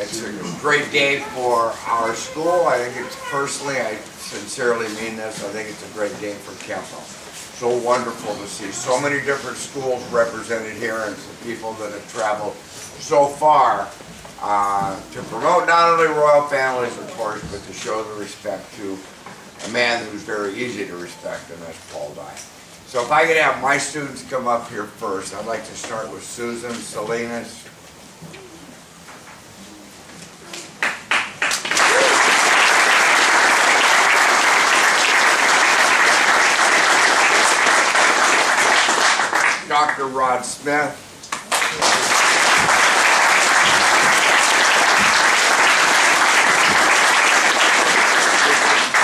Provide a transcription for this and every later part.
It's a great day for our school. I think it's personally, I sincerely mean this, I think it's a great day for Kenpo. So wonderful to see so many different schools represented here and some people that have traveled so far to promote not only royal families, of course, but to show the respect to a man who's very easy to respect, and that's Paul Dye. So if I could have my students come up here first, I'd like to start with Susan Salinas. Dr. Rod Smith.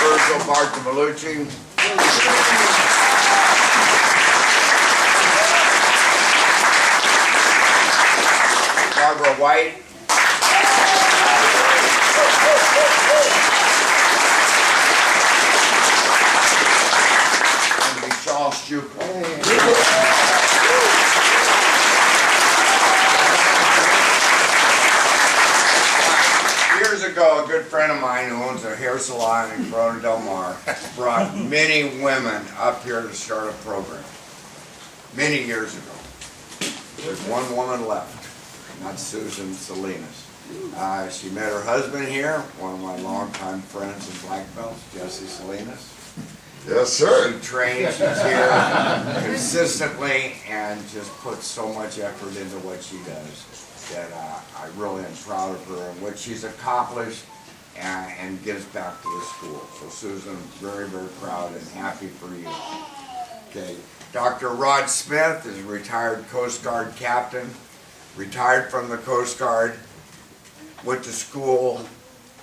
Virgil Bartolucci. Barbara White. And Vishal Shukla. Years ago, a good friend of mine who owns a hair salon in Corona Del Mar brought many women up here to start a program. Many years ago. There's one woman left, and that's Susan Salinas. She met her husband here, one of my longtime friends and black belts, Jesse Salinas. Yes, sir. She trains, she's here consistently, and just puts so much effort into what she does that I really am proud of her and what she's accomplished and gives back to the school. So Susan, very, very proud and happy for you. Okay. Dr. Rod Smith is a retired Coast Guard captain, retired from the Coast Guard, went to school,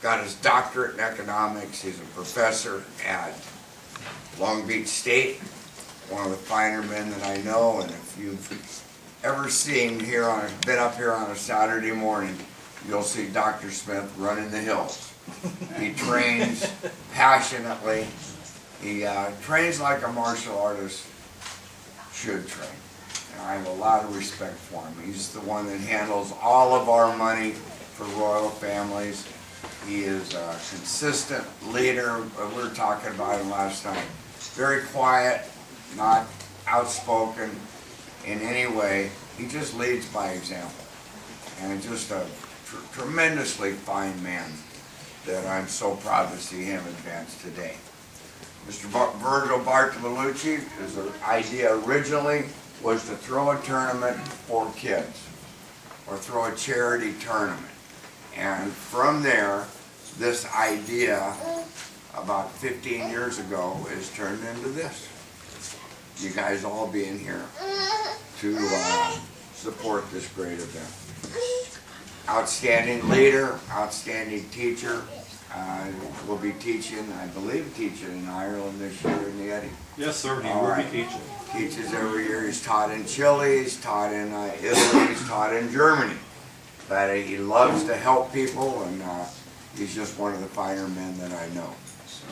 got his doctorate in economics. He's a professor at Long Beach State, one of the finer men that I know, and if you've ever seen been up here on a Saturday morning, you'll see Dr. Smith running the hills. He trains passionately. He trains like a martial artist should train. And I have a lot of respect for him. He's the one that handles all of our money for royal families. He is a consistent leader. We were talking about him last night. Very quiet, not outspoken in any way. He just leads by example. And just a tremendously fine man that I'm so proud to see him advance today. Mr. Virgil Bartolucci, his idea originally was to throw a tournament for kids, or throw a charity tournament. And from there, this idea, about 15 years ago, is turned into this. You guys all being here to support this great event. Outstanding leader, outstanding teacher. Will be teaching, I believe, in Ireland this year in the Eddie. Yes, sir, he will be teaching. Teaches every year. He's taught in Chile, he's taught in Italy, he's taught in Germany. But he loves to help people, and he's just one of the finer men that I know. So,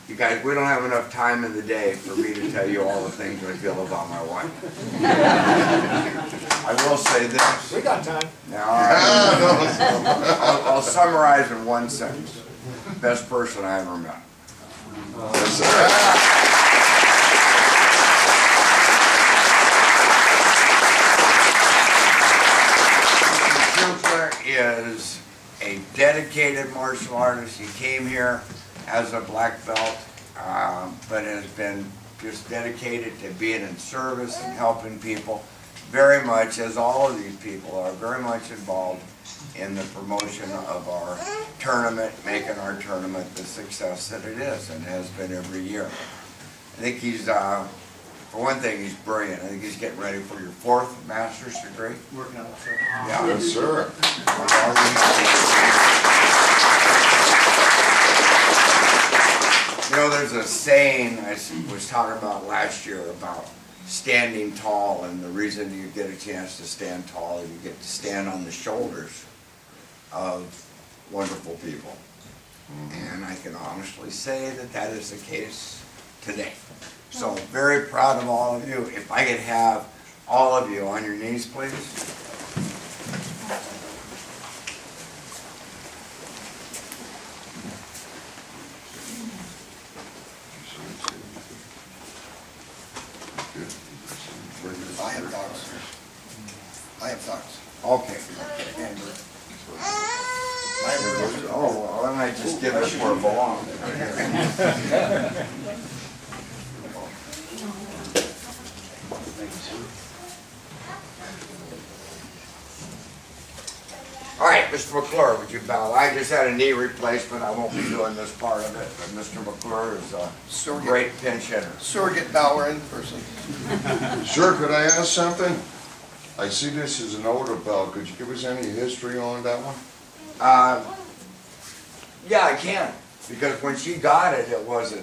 you guys, we don't have enough time in the day for me to tell you all the things I feel about my wife. I will say this. We got time. Now, I'll summarize in one sentence. Best person I ever met. Yes, sir. Is a dedicated martial artist. He came here as a black belt, but has been just dedicated to being in service and helping people very much, as all of these people are, very much involved in the promotion of our tournament, making our tournament the success that it is and has been every year. I think he's, for one thing, he's brilliant. I think he's getting ready for your 4th master's degree. Working on it, sir. Yeah. Yes, sir. You know, there's a saying I was talking about last year about standing tall, and the reason you get a chance to stand tall is you get to stand on the shoulders of wonderful people. And I can honestly say that that is the case today. So very proud of all of you. If I could have all of you on your knees, please. don't I just give this where it belongs? All right, Mr. McClure, would you bow? I just had a knee replacement. I won't be doing this part of it, but Mr. McClure is a great pinch hitter. Surrogate bower in person. Sure, could I ask something? I see this as an older belt. Could you give us any history on that one? Yeah, I can. Because when she got it, it was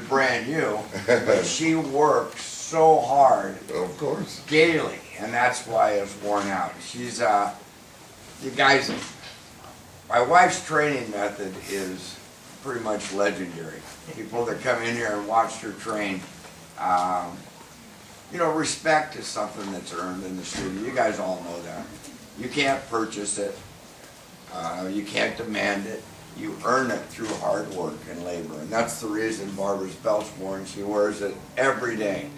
brand new. But she works so hard. Of course. Daily, and that's why it's worn out. She's, you guys, my wife's training method is pretty much legendary. People that come in here and watch her train, you know, respect is something that's earned in the studio. You guys all know that. You can't purchase it. You can't demand it. You earn it through hard work and labor. And that's the reason Barbara's belt's worn. She wears it every day.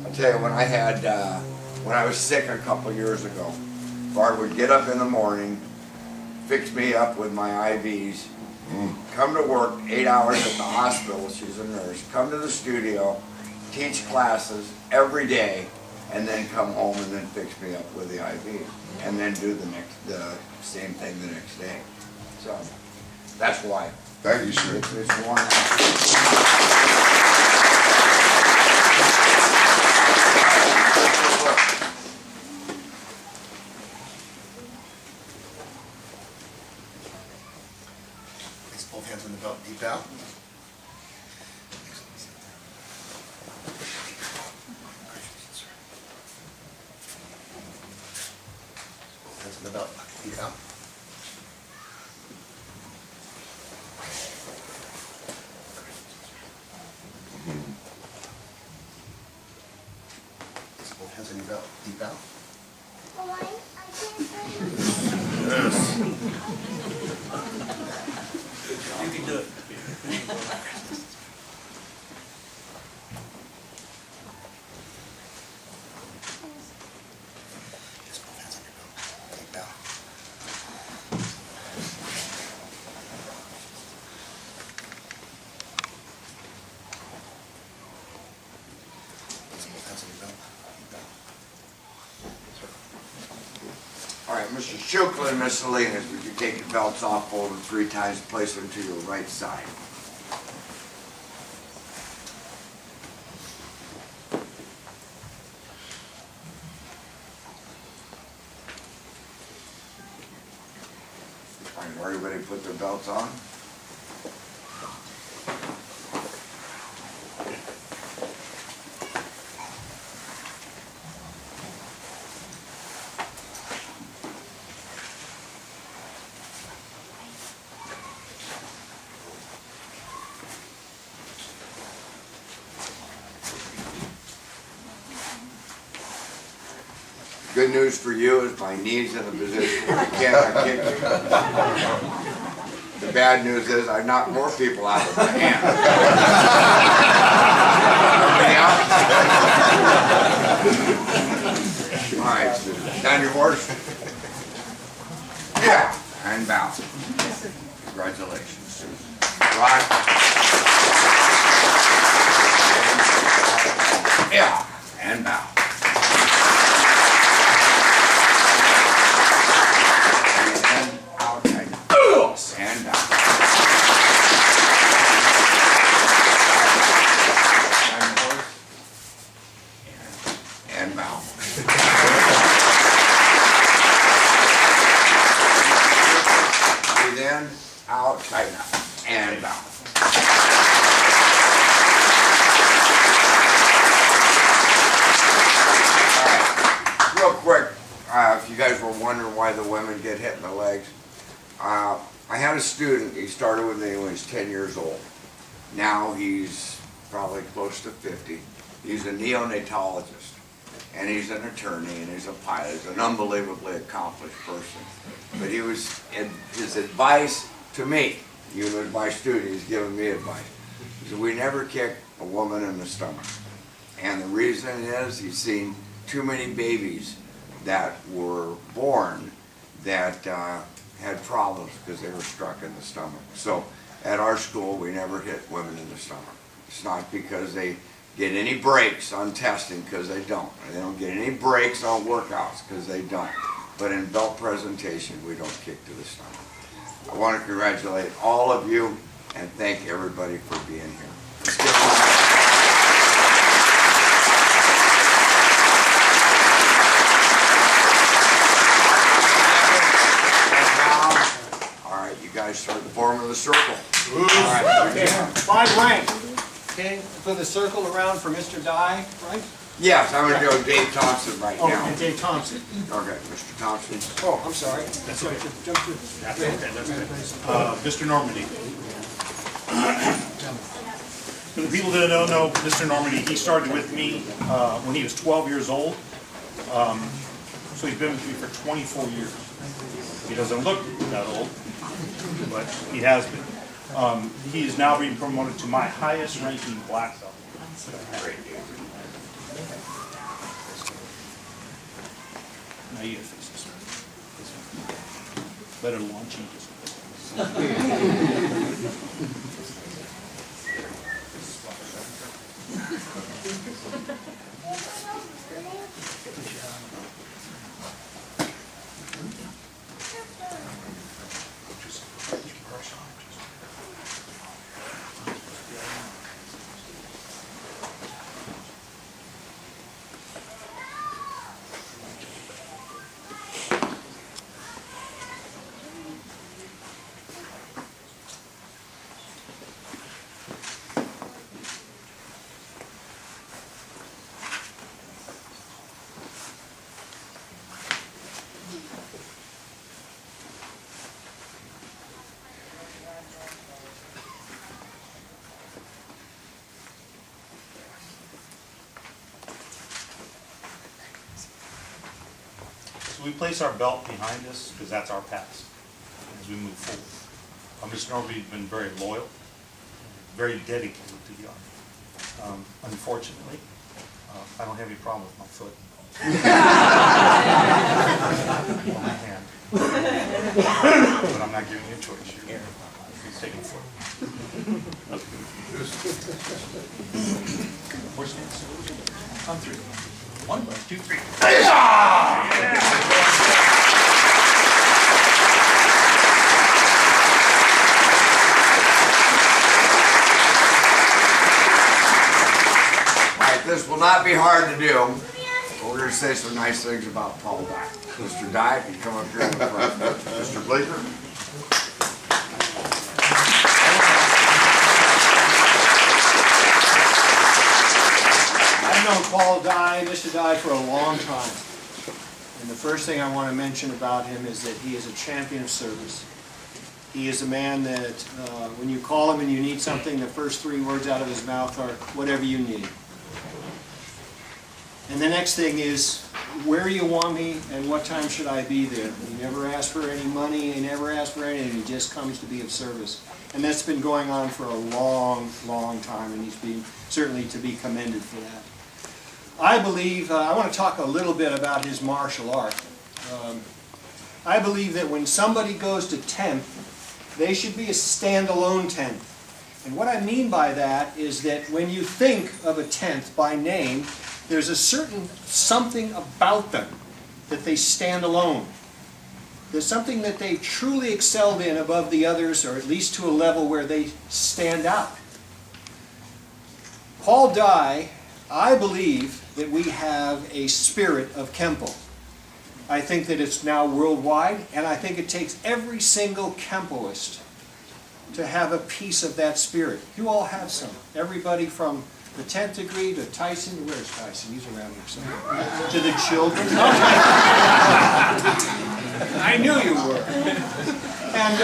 I'll tell you, when I was sick a couple years ago, Barb would get up in the morning, fix me up with my IVs, come to work 8 hours at the hospital, she's a nurse, come to the studio, teach classes every day, and then come home and then fix me up with the IV, and then do the same thing the next day. So that's why. Thank you, sir. It's worn out. Place both hands on the belt, deep out. Hands on the belt, deep out. Place both hands on your belt, deep out. You can do it. Place both hands on your belt, deep out. Place both hands on your belt, deep out. All right, Mr. Schuklin and Miss Salinas, would you take your belts off, fold them 3 times, place them to your right side. All right, everybody put their belts on. Good news for you is my knee's in a position where you cannot kick me. The bad news is I knocked more people out with my hand. All right, Susan. Down your horse. Yeah, and bow. Congratulations, Susan. Rod. Yeah, and bow. And down. And bow. Breathe in, out, tighten up, and bow. All right, real quick, if you guys were wondering why the women get hit in the legs, I had a student, he started with me when he was 10 years old. Now he's probably close to 50. He's a neonatologist, and he's an attorney, and he's a pilot. He's an unbelievably accomplished person. But his advice to me, even as my student, he's given me advice. He said, we never kick a woman in the stomach. And the reason is he's seen too many babies that were born that had problems because they were struck in the stomach. So at our school, we never hit women in the stomach. It's not because they get any breaks on testing, because they don't. They don't get any breaks on workouts, because they don't. But in belt presentation, we don't kick to the stomach. I want to congratulate all of you and thank everybody for being here. Let's give them a hand. All right, you guys start the form of the circle. All right. Okay. 5 ranks. Okay, for the circle around for Mr. Dye, right? Yes, I'm going to go Dave Thompson right Oh, now. and Dave Thompson. Okay, Mr. Thompson. Oh, I'm sorry. That's okay. Jump through. That's okay, that's okay. Mr. Normandy. For the people that don't know Mr. Normandy, he started with me when he was 12 years old. So he's been with me for 24 years. He doesn't look that old, but he has been. He is now being promoted to my highest ranking black belt. Now you gotta face this one. Better launch So we place our belt behind us because that's our past as we move forward. Mr. Norby's been very loyal, very dedicated to the Army. Unfortunately, I don't have any problem with my foot. Or my hand. But I'm not giving you a choice. He's taking a foot. Horse stance. On 3. 1, 2, 3. This will not be hard to do. We're going to say some nice things about Paul Dye. Mr. Dye, if you come up here in the front. Mr. Bleecker. I've known Paul Dye, Mr. Dye, for a long time. And the first thing I want to mention about him is that he is a champion of service. He is a man that when you call him and you need something, the first 3 words out of his mouth are, whatever you need. And the next thing is, where do you want me and what time should I be there? He never asks for any money, he never asks for anything, he just comes to be of service. And that's been going on for a long, long time, and he's been certainly to be commended for that. I believe, I want to talk a little bit about his martial art. I believe that when somebody goes to 10th, they should be a standalone 10th. And what I mean by that is that when you think of a 10th by name, there's a certain something about them that they stand alone. There's something that they truly excelled in above the others, or at least to a level where they stand out. Paul Dye, I believe that we have a spirit of Kenpo. I think that it's now worldwide, and I think it takes every single Kenpoist to have a piece of that spirit. You all have some. Everybody from the 10th degree to Tyson. Where's Tyson? He's around here somewhere. To the children. I knew you were. And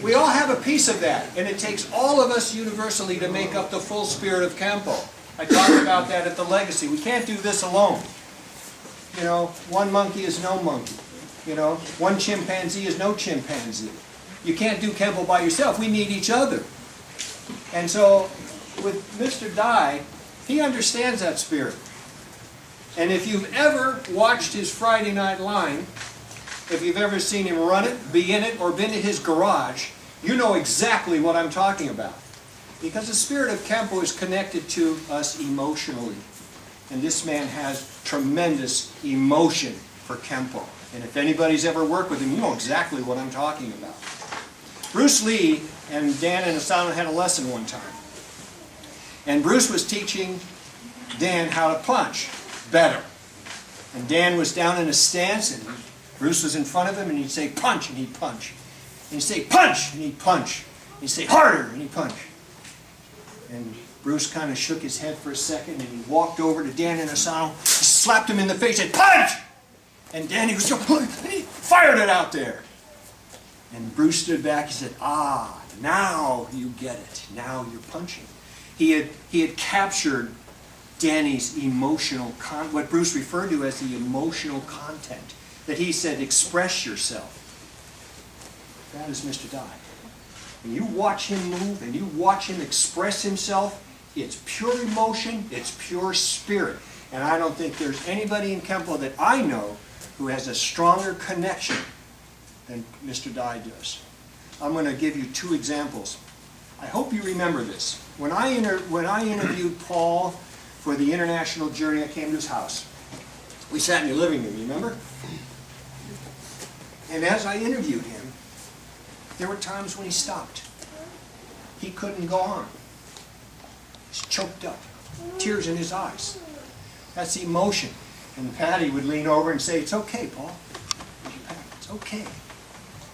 we all have a piece of that. And it takes all of us universally to make up the full spirit of Kenpo. I talked about that at the Legacy. We can't do this alone. You know, one monkey is no monkey. You know, one chimpanzee is no chimpanzee. You can't do Kenpo by yourself. We need each other. And so, with Mr. Dye, he understands that spirit. And if you've ever watched his Friday Night Line, if you've ever seen him run it, be in it, or been to his garage, you know exactly what I'm talking about. Because the spirit of Kenpo is connected to us emotionally. And this man has tremendous emotion for Kenpo. And if anybody's ever worked with him, you know exactly what I'm talking about. Bruce Lee and Dan and Asano had a lesson one time. And Bruce was teaching Dan how to punch better. And Dan was down in a stance, and Bruce was in front of him, and he'd say, punch, and he'd punch. And he'd say, punch, and he'd punch. And he'd say, harder, and he'd punch. And Bruce kind of shook his head for a second, and he walked over to Dan and Asano, slapped him in the face, and punch! And Danny was and he fired it out there. And Bruce stood back, he said, ah, now you get it. Now you're punching. He had captured Danny's emotional, what Bruce referred to as the emotional content. That he said, express yourself. That is Mr. Dye. When you watch him move and you watch him express himself, it's pure emotion, it's pure spirit. And I don't think there's anybody in Kenpo that I know who has a stronger connection than Mr. Dye does. I'm going to give you two examples. I hope you remember this. When I interviewed Paul for the international journey, I came to his house. We sat in your living room, remember? And as I interviewed him, there were times when he stopped. He couldn't go on. He's choked up, tears in his eyes. That's emotion. And Patty would lean over and say, it's okay, Paul. It's okay.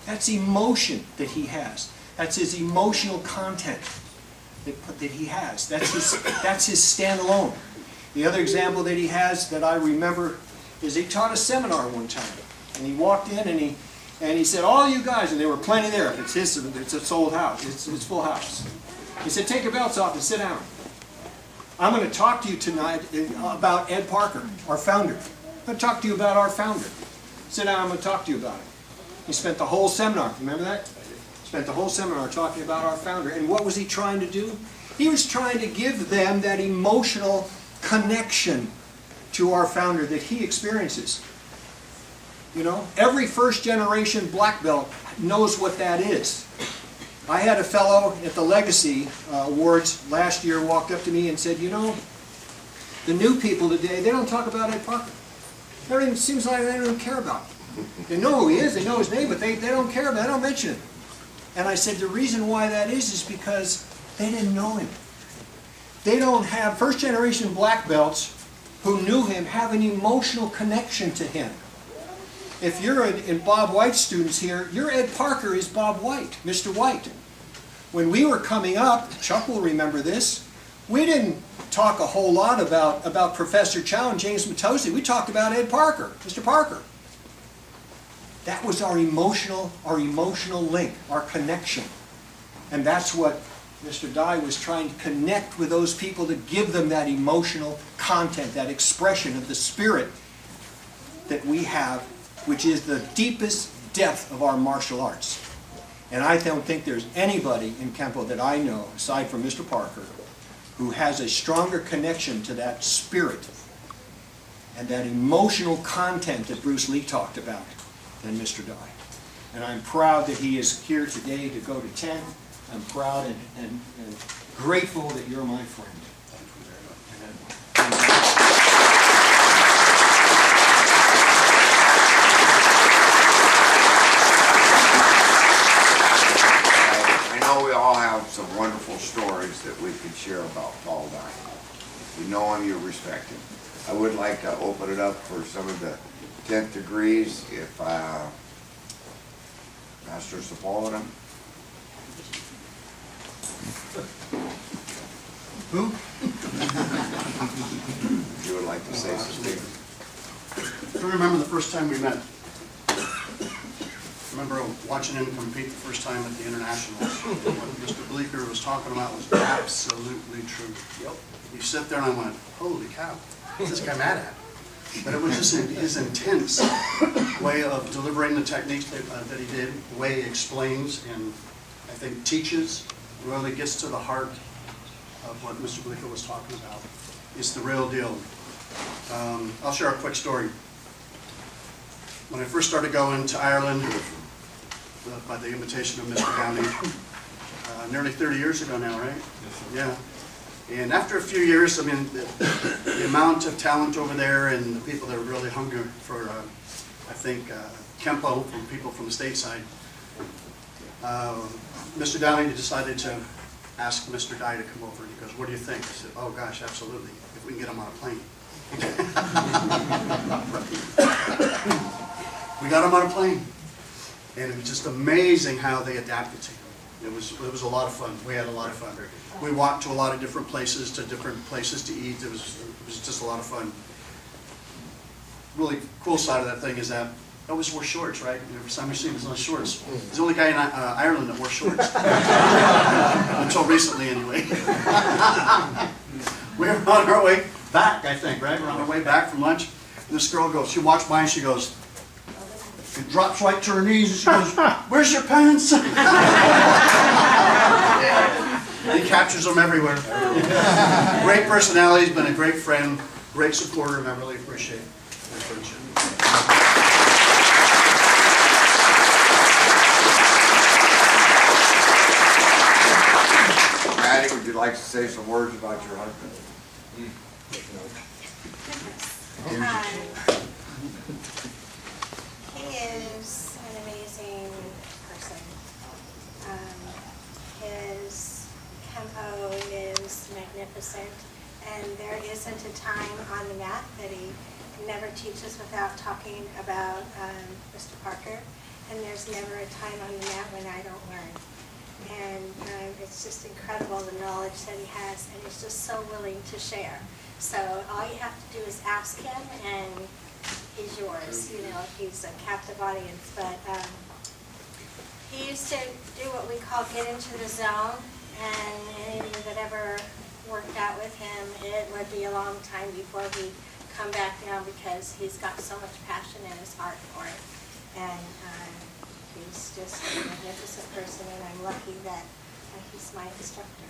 That's emotion that he has. That's his emotional content that he has. That's his standalone. The other example that he has that I remember is he taught a seminar one time. And he walked in and he said, all you guys, and there were plenty there. It's a old house. It's full house. He said, take your belts off and sit down. I'm going to talk to you tonight about Ed Parker, our founder. I'm going to talk to you about our founder. Sit down, I'm going to talk to you about it. He spent the whole seminar, remember that? Spent the whole seminar talking about our founder. And what was he trying to do? He was trying to give them that emotional connection to our founder that he experiences. You know, every first generation black belt knows what that is. I had a fellow at the Legacy Awards last year walked up to me and said, you know, the new people today, they don't talk about Ed Parker. Everything seems like they don't care about him. They know who he is, they know his name, but they don't care about it, they don't mention him. And I said the reason why that is because they didn't know him. They don't have, first generation black belts who knew him have an emotional connection to him. If you're in Bob White's students here, your Ed Parker is Bob White, Mr. White. When we were coming up, Chuck will remember this, we didn't talk a whole lot about Professor Chow and James Matosi. We talked about Ed Parker, Mr. Parker. That was our emotional link, our connection. And that's what Mr. Dye was trying to connect with those people to give them that emotional content, that expression of the spirit that we have, which is the deepest depth of our martial arts. And I don't think there's anybody in Kenpo that I know, aside from Mr. Parker, who has a stronger connection to that spirit and that emotional content that Bruce Lee talked about than Mr. Dye. And I'm proud that he is here today to go to 10. I'm proud and grateful that you're my friend. I know we all have some wonderful stories that we could share about Paul Dye. You know him, you respect him. I would like to open it up for some of the 10th degrees, if Master Sepulveda. Who? If you would like to say something. I remember the first time we met. I remember watching him compete the first time at the Internationals. What Mr. Bleecker was talking about was absolutely true. Yep. You sit there and I went, holy cow, what's this guy mad at? But it was just his intense way of delivering the techniques that he did, the way he explains and I think teaches, really gets to the heart of what Mr. Bleecker was talking about. It's the real deal. I'll share a quick story. when I first started going to Ireland, by the invitation of Mr. Downey, nearly 30 years ago now, right? Yeah. And after a few years, I mean, the amount of talent over there and the people that are really hungry for, I think, Kenpo, from people from the stateside, Mr. Downey decided to ask Mr. Dye to come over. And he goes, "What do you think?" I said, "Oh gosh, absolutely, if we can get him on a plane." We got him on a plane. And it was just amazing how they adapted to him. It was a lot of fun. We had a lot of fun. We walked to a lot of different places to eat. It was just a lot of fun. Really cool side of that thing is that I always wore shorts, right? Every time you see him, he's on shorts. He's the only guy in Ireland that wore shorts. Until recently, anyway. We were on our way back, I think, right? We're on our way back from lunch. And this girl goes, she walks by and she goes, she drops right to her knees and she goes, "Where's your pants?" He captures them everywhere. Great personality, he's been a great friend, great supporter, and I really appreciate their friendship. Maddie, would you like to say some words about your husband? He is an amazing person. His Kenpo is magnificent, and there isn't a time on the mat that he never teaches without talking about Mr. Parker, and there's never a time on the mat when I don't learn. And it's just incredible the knowledge that he has, and he's just so willing to share. So all you have to do is ask him, and he's yours, you know, if he's a captive audience. But he used to do what we call get into the zone, and anything that ever worked out with him, it would be a long time before he'd come back down because he's got so much passion in his heart for it. And he's just a magnificent person, and I'm lucky that he's my instructor.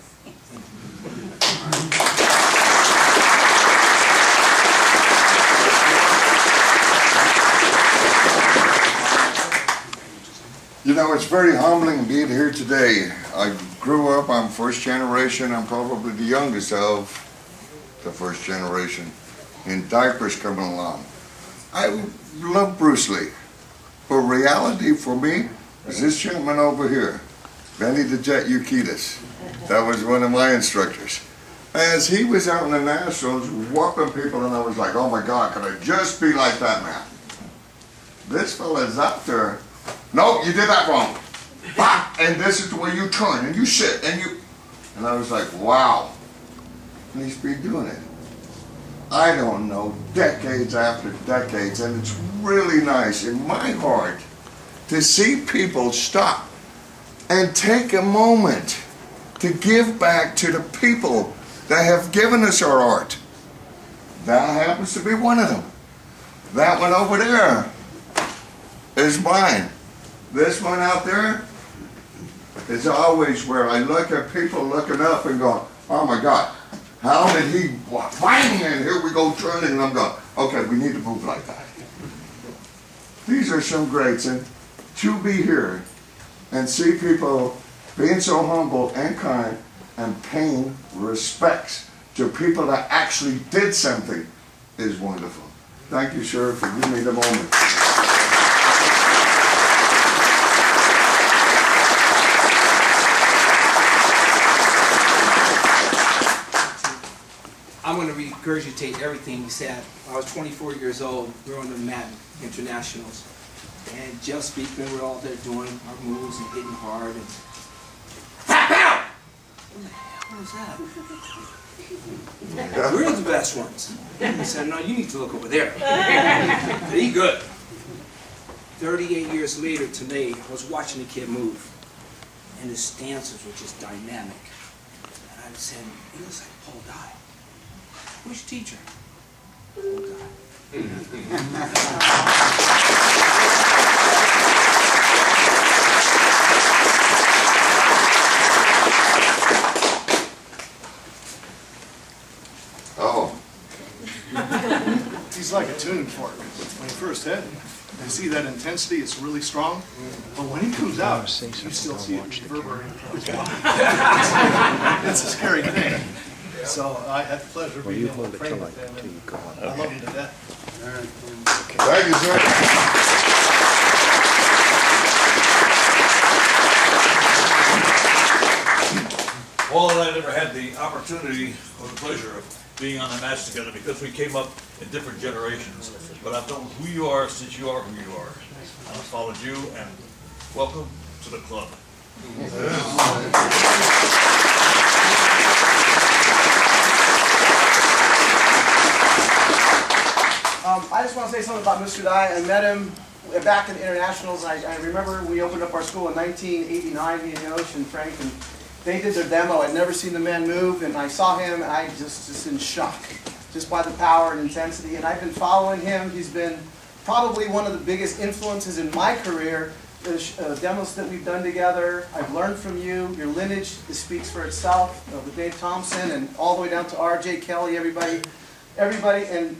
You know, it's very humbling being here today. I grew up, I'm first generation, I'm probably the youngest of the first generation in diapers coming along. I love Bruce Lee, but reality for me is this gentleman over here, Benny the Jet Eukitis. That was one of my instructors. As he was out in the Nationals whooping people, and I was like, oh my God, could I just be like that man? This fella's up there. No, you did that wrong. Bah! And this is the way you turn, and you sit, and you... And I was like, wow. And he's been doing it. I don't know, decades after decades, and it's really nice in my heart to see people stop and take a moment to give back to the people that have given us our art. That happens to be one of them. That one over there is mine. This one out there is always where I look at people looking up and go, oh my God, how did he, bang, and here we go turning, and I'm going, okay, we need to move like that. These are some greats, and to be here and see people being so humble and kind and paying respects to people that actually did something is wonderful. Thank you, sir, for giving me the moment. I'm going to regurgitate everything he said. I was 24 years old, we were on the mat internationals, and just speaking, we're all there doing our moves and hitting hard, and tap out! What the hell is that? We're the best ones. He said, no, you need to look over there. Be good. 38 years later today, I was watching the kid move, and his stances were just dynamic. And I said, he looks like Paul Dye. Who's your teacher? Paul Dye. Oh. He's like a tuning fork. when he first hit, you see that intensity, it's really strong. But when he comes out, you still see it reverberating through his body. It's a scary thing. So I had the pleasure of being able to train with him, and I love him to death. Thank you, sir. Paul and I never had the opportunity or the pleasure of being on the match together because we came up in different generations. But I've known who you are since you are who you are. I've followed you, and welcome to the club. I just want to say something about Mr. Dye. I met him back in the internationals. I remember we opened up our school in 1989, me and Yosh and Frank, and they did their demo. I'd never seen the man move, and I saw him, and I just in shock, just by the power and intensity. And I've been following him. He's been probably one of the biggest influences in my career. The demos that we've done together, I've learned from you. Your lineage speaks for itself, with Dave Thompson, and all the way down to R.J. Kelly, everybody. And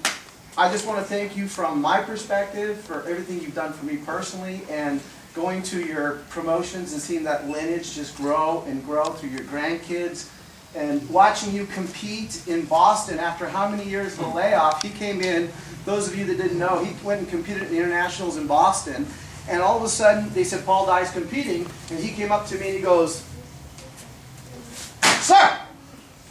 I just want to thank you from my perspective for everything you've done for me personally, and going to your promotions and seeing that lineage just grow and grow through your grandkids, and watching you compete in Boston after how many years of a layoff. He came in, those of you that didn't know, he went and competed at the internationals in Boston, and all of a sudden they said Paul Dye's competing, and he came up to me and he goes, "Sir!"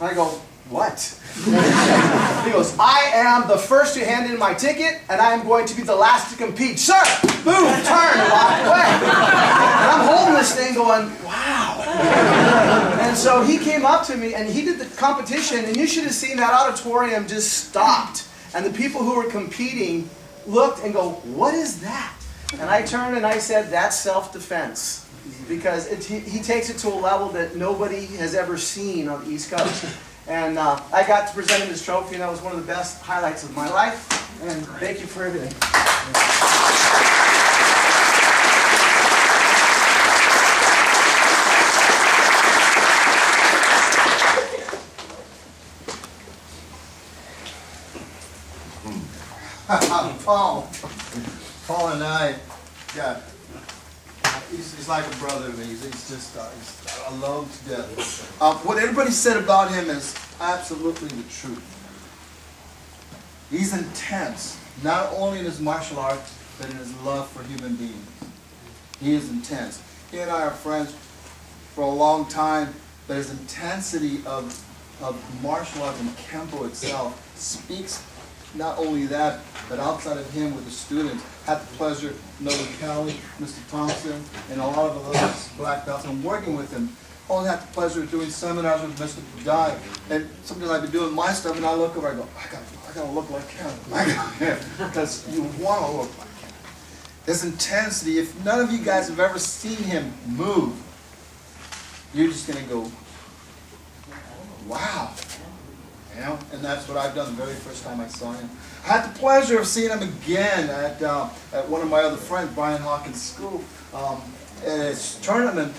And I go, "What?" He goes, "I am the first to hand in my ticket, and I am going to be the last to compete. Sir!" Boom, turn and walk away. And I'm holding this thing going, wow. And so he came up to me, and he did the competition, and you should have seen that auditorium just stopped. And the people who were competing looked and go, "What is that?" And I turned and I said, "That's self-defense." Because he takes it to a level that nobody has ever seen on the East Coast. And I got to present him his trophy, and that was one of the best highlights of my life. And thank you for everything. Paul and I, yeah, he's like a brother to me. He's just, I love him to death. What everybody said about him is absolutely the truth. He's intense, not only in his martial arts, but in his love for human beings. He is intense. He and I are friends for a long time, but his intensity of martial art and Kenpo itself speaks not only that, but outside of him with the students. Had the pleasure of knowing Kelly, Mr. Thompson, and a lot of other black belts, and working with him. Only had the pleasure of doing seminars with Mr. Dye, and sometimes I'd be doing my stuff, and I look over, I go, I gotta look like him, because you want to look like him. His intensity. If none of you guys have ever seen him move, you're just gonna go, wow. You know, and that's what I've done the very first time I saw him. I had the pleasure of seeing him again at one of my other friends, Brian Hawkins' school. At his tournament,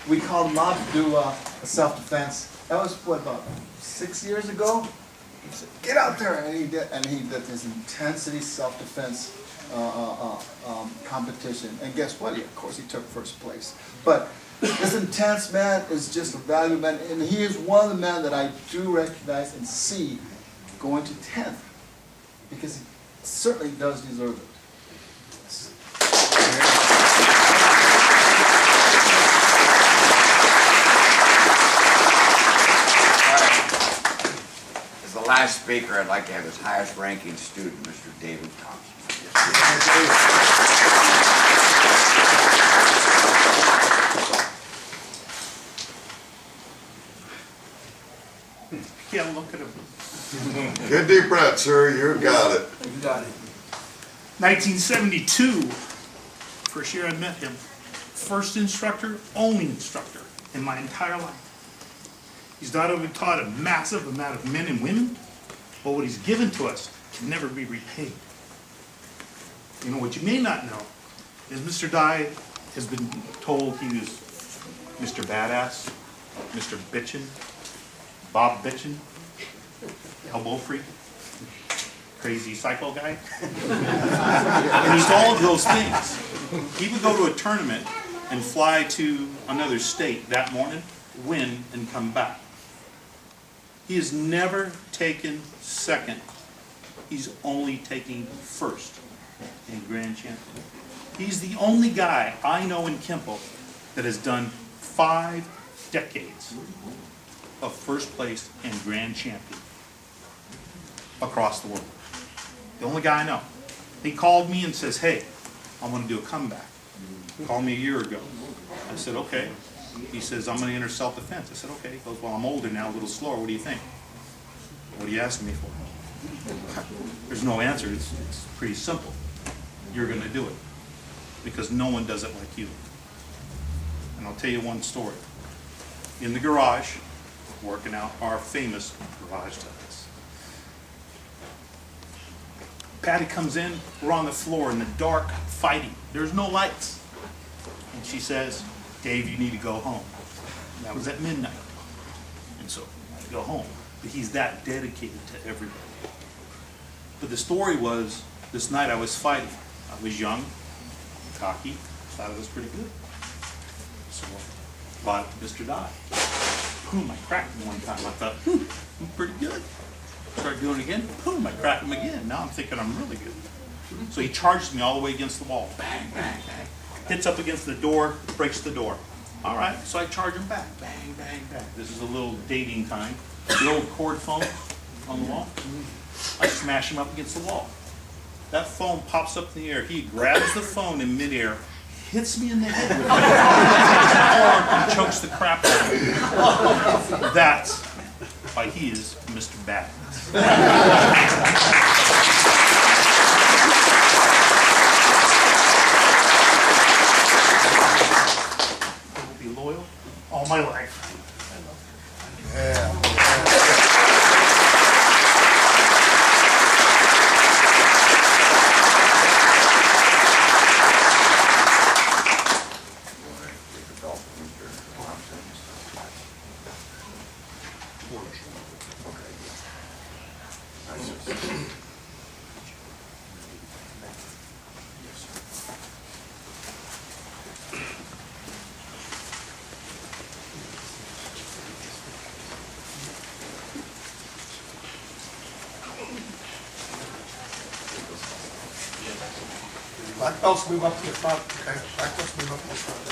we called him out to do a self-defense. That was, what, about 6 years ago? He said, "Get out there," and he did this intensity self-defense competition. And guess what? Of course, he took first place. But this intense man is just a valuable man, and he is one of the men that I do recognize and see going to 10th, because he certainly does deserve it. As the last speaker, I'd like to have his highest ranking student, Mr. David Thompson. Yeah, look at him. Good deep breath, sir. You got it. You got it. 1972, first year I met him. First instructor, only instructor in my entire life. He's not only taught a massive amount of men and women, but what he's given to us can never be repaid. You know, what you may not know is Mr. Dye has been told he was Mr. Badass, Mr. Bitchin', Bob Bitchin', Elbow Freak. crazy psycho guy. And he's all of those things. He would go to a tournament and fly to another state that morning, win, and come back. He has never taken second. He's only taking first in Grand Champion. He's the only guy I know in Kenpo that has done 5 decades of first place and Grand Champion across the world. The only guy I know. He called me and says, hey, I want to do a comeback. He called me a year ago. I said, okay. He says, I'm going to enter self-defense. I said, okay. He goes, well, I'm older now, a little slower. What do you think? What are you asking me for? There's no answer. It's pretty simple. You're going to do it because no one does it like you. And I'll tell you one story. In the garage, working out our famous garage tactics. Patty comes in, we're on the floor in the dark fighting. There's no lights. And she says, Dave, you need to go home. And that was at midnight. And so I had to go home. But he's that dedicated to everybody. But the story was, this night I was fighting. I was young, cocky, thought I was pretty good. So I bought it to Mr. Dye. Boom, I cracked him one time. I thought, I'm pretty good. Start doing it again, boom, I crack him again. Now I'm thinking I'm really good. So he charges me all the way against the wall. Bang, bang, bang. Hits up against the door, breaks the door. All right, so I charge him back. Bang, bang, bang. This is a little dating time. The old cord phone on the wall. I smash him up against the wall. That phone pops up in the air. He grabs the phone in midair, hits me in the head with it, and chokes the crap out of me. That's why he is Mr. Badness. I will be loyal all my life. Black belts move up to the front, okay? Black belts move up to the front.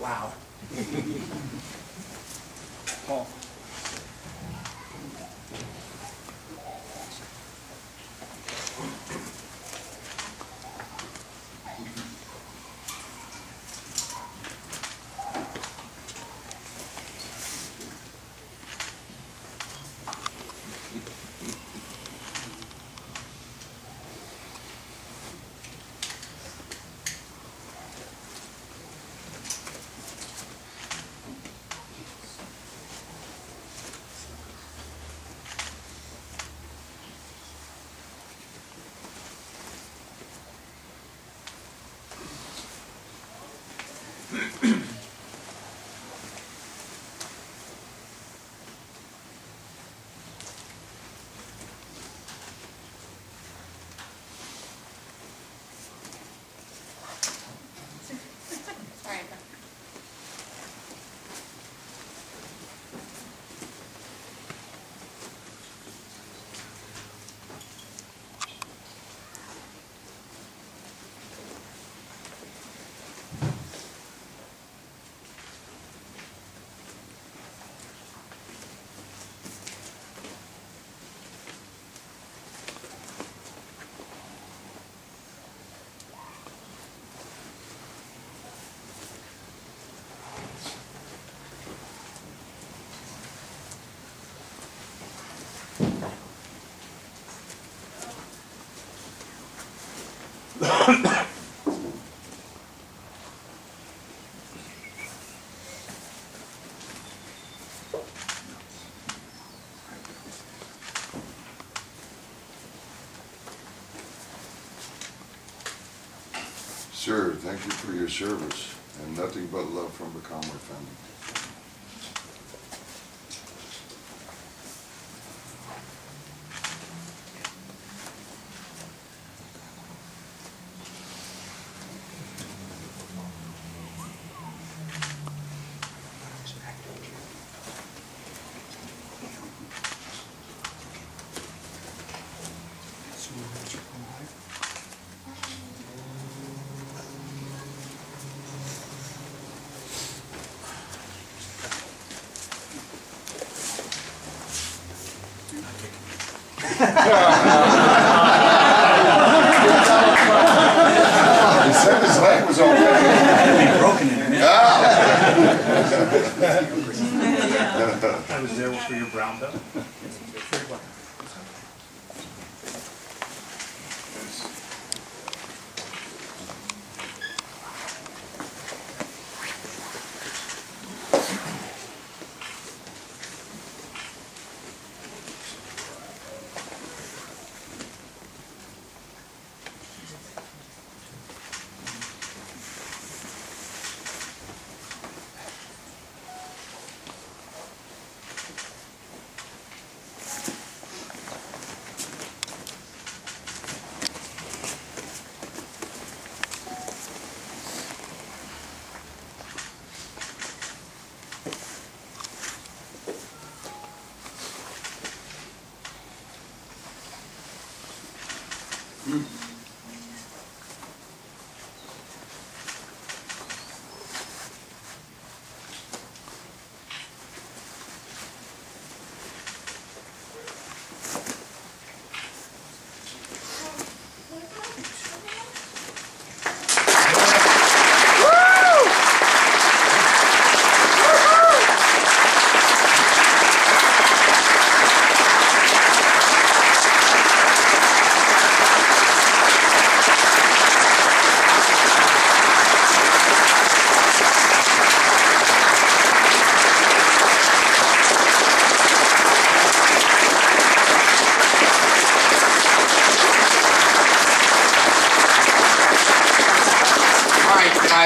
Wow. Paul. Sir, thank you for your service, and nothing but love from the Conway family. He said his leg was already Broken in it. Ah. I was there for your brown belt.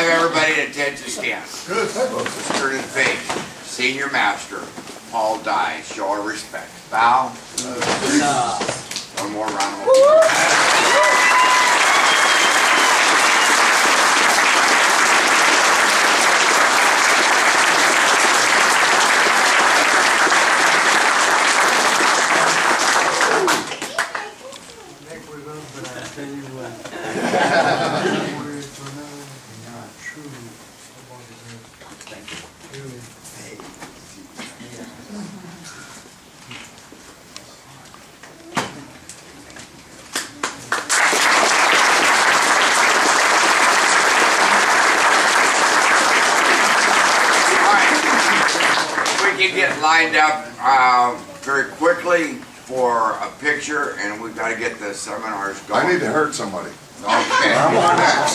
Everybody at attention stand. Let's turn and face Senior Master Paul Dye. Show our respect. Bow. One more round of applause. you get lined up very quickly for a picture, and we've got to get the seminars going. I need to hurt somebody. Okay. I'm on next.